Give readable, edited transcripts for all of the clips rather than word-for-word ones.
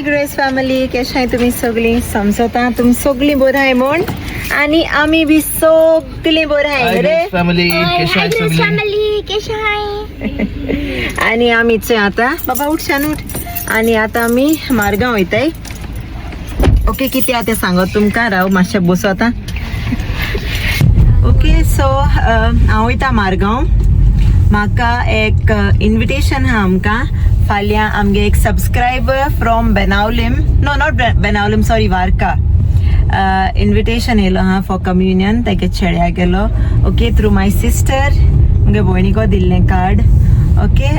Grace family, कशा आहे तुम्ही सगळी? समजता तुम्ही सगळी बरं आहे म्हण आणि आम्ही बी सगळी बरं आहे रे फॅमिली. आणि आम्हीच आता बाबा उठ छान उठ. आणि आता आम्ही मारगाव येत आहे. ओके, किती आता सांगत तुमका राव मातशे बसू आता. ओके, सो हांव वयता मारगांव. म्हाका एक इन्विटेशन हा आमकां. फाल्यां आमगे एक subscriber from Benaulim, no not Benaulim, sorry, Varca. Invitation येयलो हा फॉर कम्युनियन. तेगे छेड्या गेलो. Okay, through my sister. मुगे भयणीको दिल्लें कार्ड. ओके,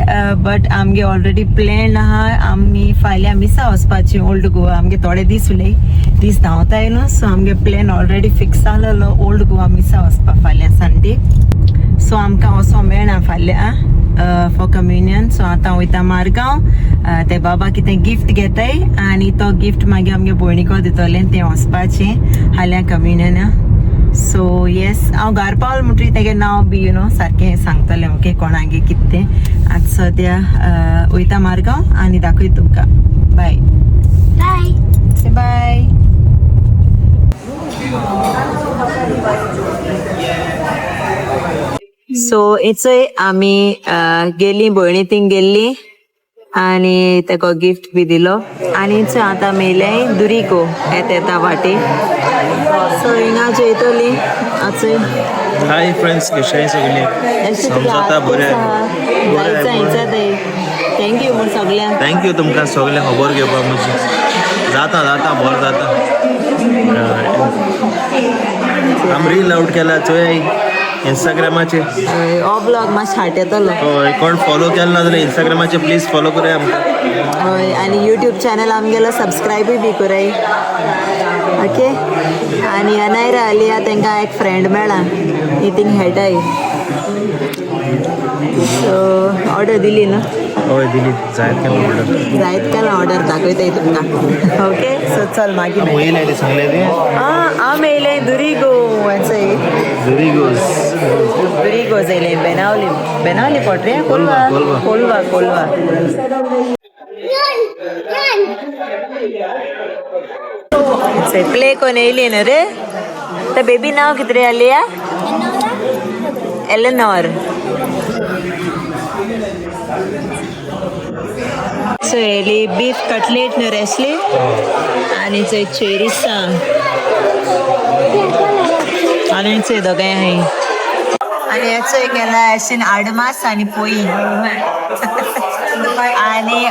बट आमगे ऑलरेडी प्लॅन आहा. आमी फाल्यां मिसा वचपाची ओल्ड गोवा. आमगे थोडे दीस उलय दीस धांवताय न्हू, सो आमगे प्लॅन ऑलरेडी फिक्स जालोलो ओल्ड गोवा मिसा वचपा फाल्यां संडे. सो आमकां वचो मेळना फाल्यां फॉर कम्युनियन. सो आतां वयता मारगांव. ते बाबा कितें गिफ्ट घेताय आनी तो गिफ्ट मागीर आमगे भयणीको दितोलें तें वचपाचें हाल्यां कम्युनियना. सो येस, हांव घार पावल म्हणटरी तेगे नांव बी सारकें सांगतलें. ओके, कोणागे कितें तें. आतां सद्या वयता मारगांव आनी दाखय तुमकां. Bye bye bye. सो इचय आमी गेली, भयणी थिंग गेल्ली आनी तेका गिफ्ट बी दिलो. आनी इचय आतां मेयलें दुरीको येता वाटे. सो हिंगा जेयतली आचय. हाय फ्रेंड्स, कशे आहे सगळे? समजता बरे थँक्यू म्हण सगळ्यांक. थँक्यू तुमकां सगळ्यांक खबर घेवपाक मातशी. जाता बरें जाता. आमी रील आउट केला चोय इंस्टाग्रामाचे. हो ब्लॉग मातशें हाट येतलो. हय, कोण फॉलो केला ना जाल्यार इंस्टाग्रामाचे प्लीज फॉलो कराय आमकां. हय, आनी यूट्यूब चॅनल आमगेलो सबस्क्रायबूय बी कराय. ओके, आनी अनायरा आलिया तांकां एक फ्रेंड मेळ्ळा, ती थिंग हेटाय. सो ऑर्डर दिली न्हू? हय दिली. जायत केला ऑर्डर दाखयताय तुमकां. ओके, सो चल मागीर येयलें ते सांगलें तें. हांव येयलें दुरीगो. दुरीगोज येयलें बेनावली पोट रे. कोलवा. प्ले कोन येयली न्हू रे. तर बेबी नाव कितें रे आलिया? एलेनॉर. सो येयली बीफ कटलेट न्हू रेसली आनी चोय चेरिसा आनी चोय दोगांय आहाय. आनी हेचोय केला एशीन आडमास आनी पोई आनी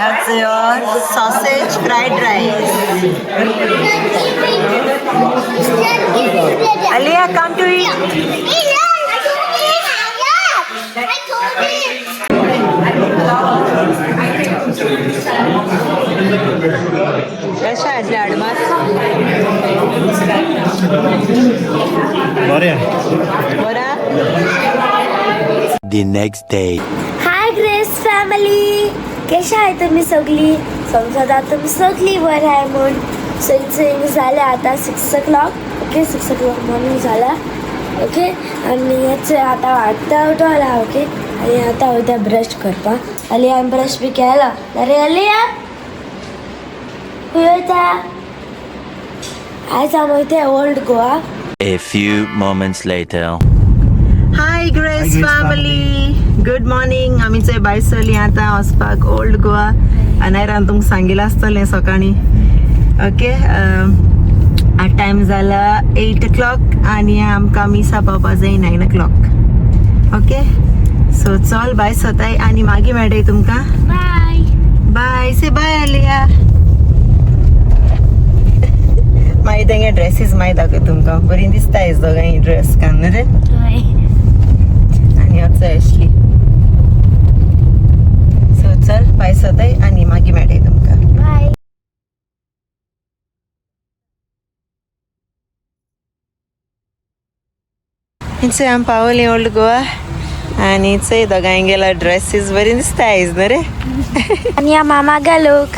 sausage fried rice. Aliyah, come to eat. कशा आसले आडमास? बरें. बरा. The next day. High grace family, कशा आहे तुम्ही सगळी? समजा तुम्ही सगळी बरं आहे म्हणून. सो झाले आता 6 o'clock. ओके, 6 o'clock मॉर्निंग झाला. ओके, आणि याचं आता वाटतं उठवला. ओके, आणि आता उद्या ब्रश करपा. आलिया ब्रश बी केला. अरे आलिया होता आज आम्ही इथे old Goa. A few moments later. High grace family, good morning. आमी चोय भायर सरली आतां वचपाक ओल्ड गोवा. अनायरान तुमकां सांगिल्लें आसतलें सकाळी. ओके, टायम जाला 8 o'clock आनी आमकां मिसा पावपा जाय 9 o'clock. ओके, सो चल भायर सरताय आनी मागीर मेळटाय तुमकां. Bye bye. से बाय आलिया. मागीर तेंगे ड्रेसीस मागीर दाखय तुमकां. बरी दिसताय दोगांय ड्रेस घालून रे. आनी वचो एशली. सो चल भायर सरताय आनी मागीर मेळटाय तुमकां. बाय. इचय आमी पावली ओल्ड गोवा आनी चोय दोगांय गेला ड्रेसीस बरी दिसताय न्हू रे. आणि या मामा गा लोक.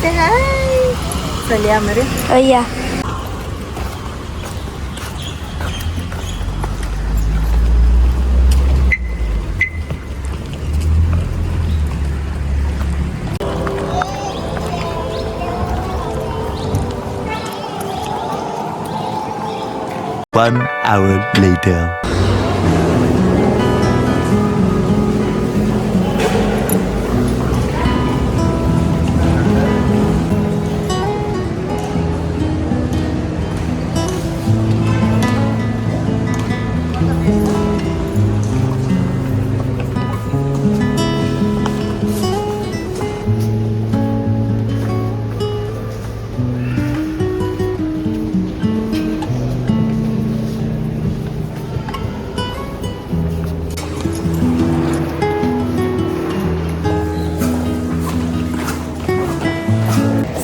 हाय, चलया मरे. अय्या 1 hour later.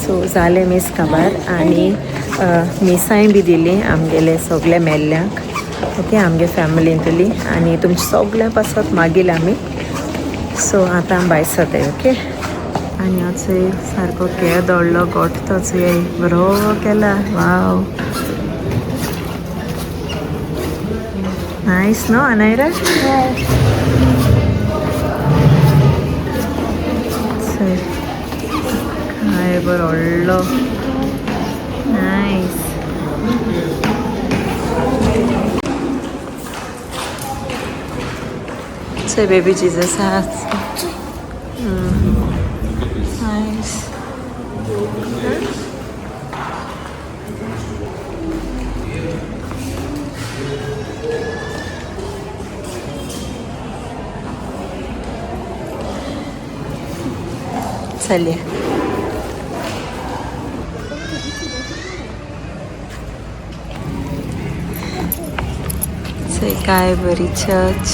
सो जाले मीस काबार आनी मिसाय बी दिली आमगेले सगळे मेल्ल्यांक ओके आमगे फॅमिलींतली आनी तुमचे सगळे पासत मागील आमी सो आतां बायसत ओके आनी हाचो सारको केळ दवरलो गोठ तोचो बरो केला वाव नायस नो अनायरा हाय बरो व्हडलो nice So baby Jesus has nice. चलिए से काय बरी चर्च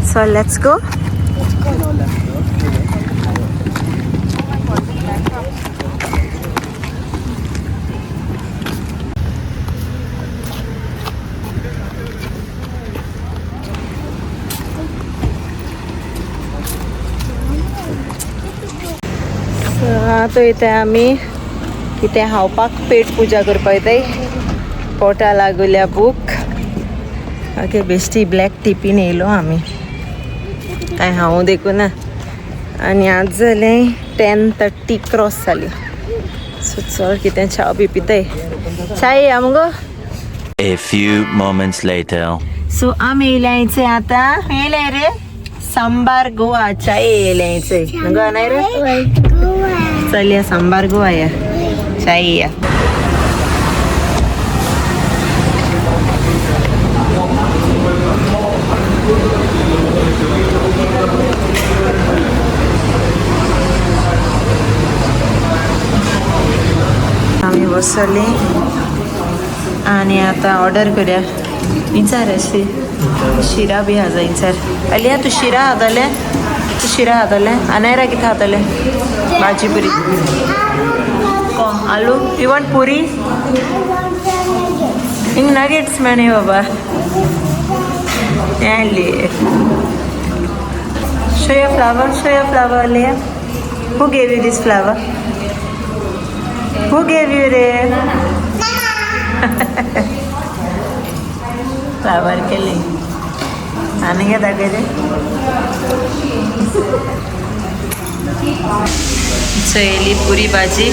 So let's go. तो इथे आम्ही कितें हावपाक पेट पुजा करपा येताय पोटा लागुल्या बूक ओके बेश्टी ब्लॅक टिपीन येयलो आमी काय हांव देखूं ना आनी आज जाले 10:30 क्रॉस जाली सो चल कितें चाव बी पिताय चाय या मुगो A few moments later. So आमी येयल्याचे आतां येयले रे सांबार गोवा चाय येयल्याचे नगो नाही रे चल या सांबार गोवा या चाय या आम्ही बसली आणि आता ऑर्डर करूया विचार अशी शिरा बी हा विचार अलिया तू शिरा हातले तू शिरा हातले अनायरा कितें हातले भाजी पुरी आलू यू वॉन्ट पुरी हिंग नगेट्स मेळ्ळे बाबा येळ्ळी शो योर फ्लावर अलिया who gave you this flower Who gave you रे फ्लावर केली आणि काय दाखवते चयली पुरी भाजी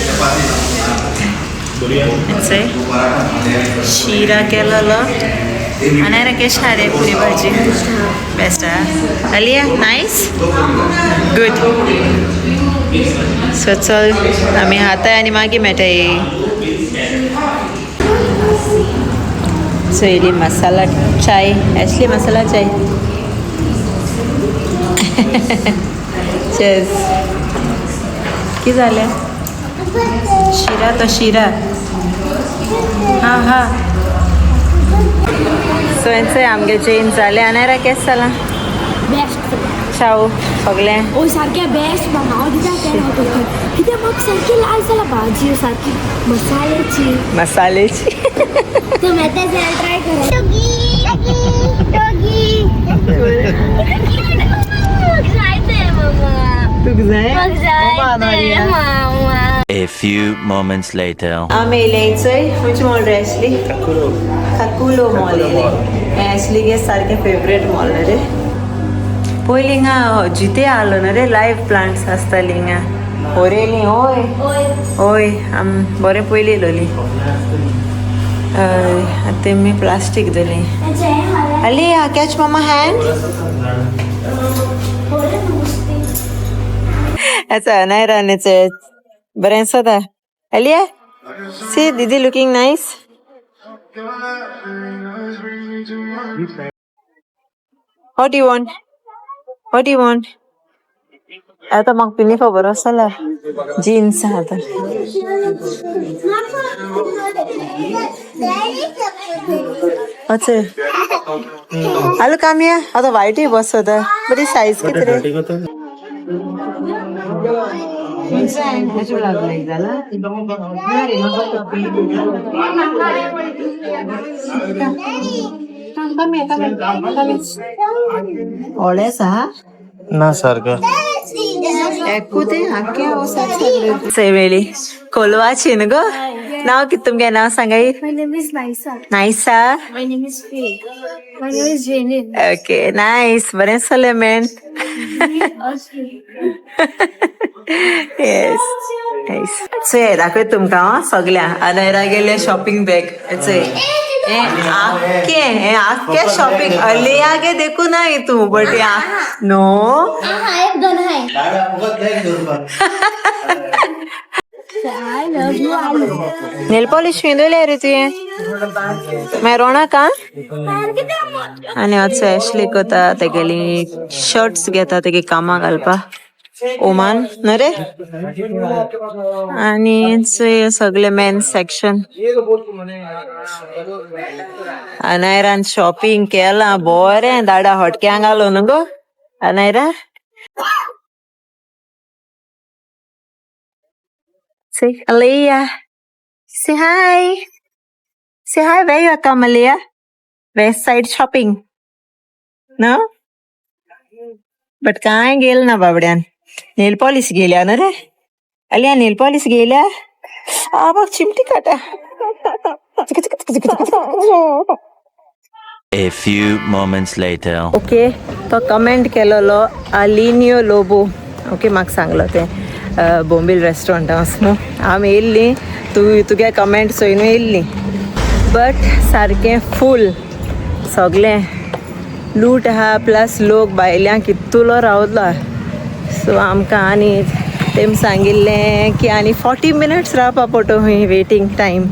शिरा केलेलो आणि राकेश रे पुरी भाजी बेस्ट अलिया नाईस गुड सो चल आम्ही हाताय आणि मागीर मेळटाय चयली मसाला चाय ॲशली मसाला चाय चेस कितें जालें शिरा तो शिरा हां हां सो हेंचें आमगे जेन जालें अनायरा केस जालां बेस्ट चाव सगळें ओ सारकें बेस्ट हांव कित्याक केलें कित्याक म्हाका सारकी लायक जालां भाजी सारकी मसाल्याची तूं मेता जाल्यार ट्राय कर तुका जाय A few moments later. आमी येयलेंचोय खंयचें मॉल रे ॲशली काकुलो मॉल येयलें ॲशली गे सारकें फेवरेट मॉल रे पयलीं हिंगा जिते आलो ना रे लायव्ह प्लांट्स आसतालीं हिंगा ओरेलीं ओय ओय आम बरें पयलीं येयलोलीं आतां मी प्लास्टीक दोलीं अलिया कॅच मामा हँड अच्छा नाही राहण्याचं बरें सदा अलिया सी दीदी looking nice What do you want? What do you want? आता म्हाका पिनी खबर आसला जीन्स आता अच्छा हॅलो कामिया आता वाईट बसत बरी साईज किती रे ओळेसा ना सारखं सेवेली कोलवाची न्हू गो नाव कित तुमगे नाव सांगाय My name is Naisa. Naysa My name is Faye. My name is Janin. Okay nice बरें चले मेन येस नाईस सो हे दाखय तुमकां सगल्या अनयरा गेले शॉपिंग बॅग हे आख्खे शॉपिंग अलियागे देखू ना तू बट नो एक दोन आहे. I love you. Nail polish पिंदुले रे तुवें मागीर रोणा का आनी वचो एशली कोता तेगेली शर्ट्स घेता तेगे कामां घालपा ओमान न्हू रे आनी सगळे मेन सेक्शन अनायरान शॉपिंग केलां बरें दाडा हटक्यांक घालो न्हू गो Anaira Say Aliyah. Say hi. Say hi. Where you come, Aliyah? West Side shopping. No? But काय गेल ना बाबड्यान नेल पॉलिश गेल्या ना रे अलिया नेल पॉलिश गेल्या बघ चिमटी काटा A few moments later. Okay तो कमेंट केलेलो अलिनियो लोबो ओके म्हाका सांगलो ते बोंबील रेस्टॉरंटा वचून आमी येयल्लीं तुगे कमेंट सोयनू येयल्लीं बट सारकें फूल सगळें लूट आहा प्लस लोक भायल्यांक कितलो रावलो सो आमकां आनी तेम सांगिल्लें की आनी 40 मिनट्स रावपा पडटो हूंय वेटींग टायम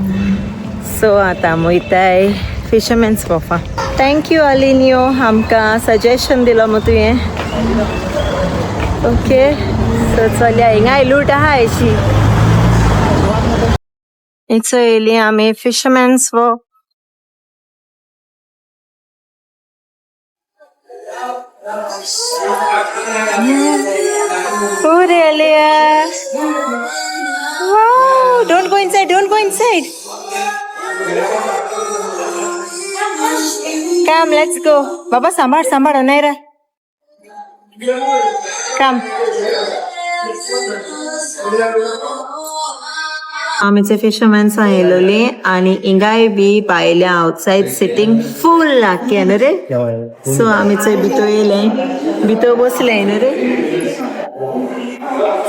सो आतां आमी वयताय फिशरमॅन्स पॉफा थँक्यू अलिनियो आमकां सजेशन दिलो मग तुवें ओके सो चलया हिंगाय लूट आहा अशी हिचो येयली आमी फिशरमॅन्स वो रे अलिया wow don't go inside come let's go बाबा सांभाळ नाही रे कम आमीचे फिशरमॅन्स येयलोली आनी हिंगाय बी भायल्या आउटसायड सिटींग फूल लागके न्हू रे सो आमी चंय भितर येयले भितर बसले न्हू रे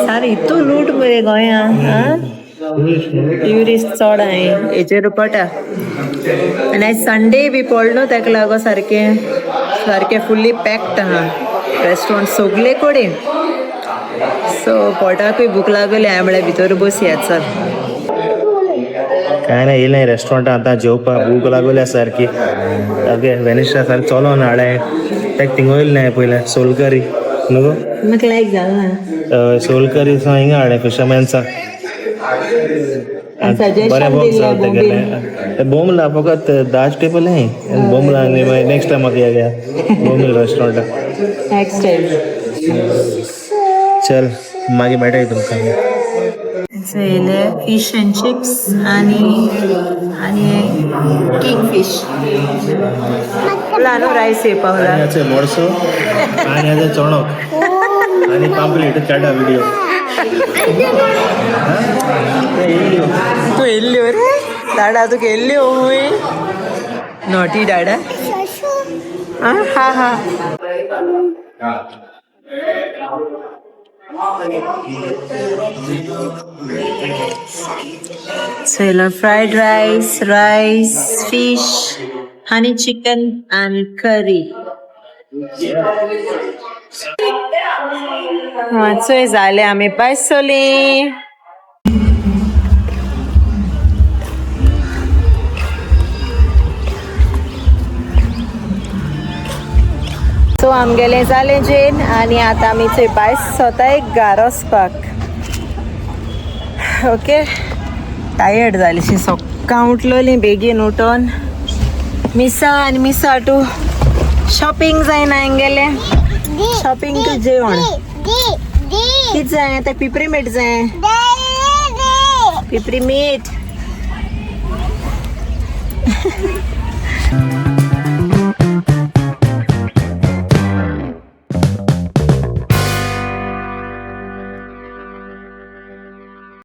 सारे इतू लूट मरे गोंयांत ट्युरिस्ट चड हाय हेचेर पडटा आनी आयज संडे बी पडलो ताका लागो सारकें फुल्ली पॅक्ड आहा रेस्टॉरंट सगळे कडेन सो पोटाकूय भूक लागली हांवें म्हळ्यार भितर बसया चल काय नाही येयलें रेस्टॉरंटां आतां जेवपाक भूक लागल्या सारकी ओके वेनिस्टा सारकी चलो ना हाडें ताका थिंग वयलें पयलें सोलकरी न्हू गो म्हाका लायक जालें ना सोलकरी हिंगा हाडें फिशरमॅन्सा बरें बॉक्स तेगेलें बोमला फकत 10 टेबल हे बोमला आनी मागीर नेक्स्ट टायम म्हाका या बोमला रेस्टॉरंटाक नेक्स्ट टायम चल मागीर मेळटाय तुमकां येयले फिश एंड चिप्स आनी किंगफिश ल्हान रायस येवपावला आनी मोडसो आनी हेजे चोणोक आनी पांपलेट काडा व्हिडिओ तू येयल्ल्यो रे दाडा तुका येयल्ल्यो हूंय नॉटी दाडा हा So you'll have fried rice, fish, honey chicken, and curry. मातसोय जाले आमी पायसोली. सो आमगेले जाले जेन आणि आता आमी थंय भायर सोताय घरा वचपाक. ओके टायर्ड जालीशी सकाळ उठलोली बेगीन उठोन मिसा आनी मिसा टू शॉपिंग जायना हांगेले. शॉपिंग टू जेवण कित जाय आतां पिपरी मीठ जाय. पिपरी मीठ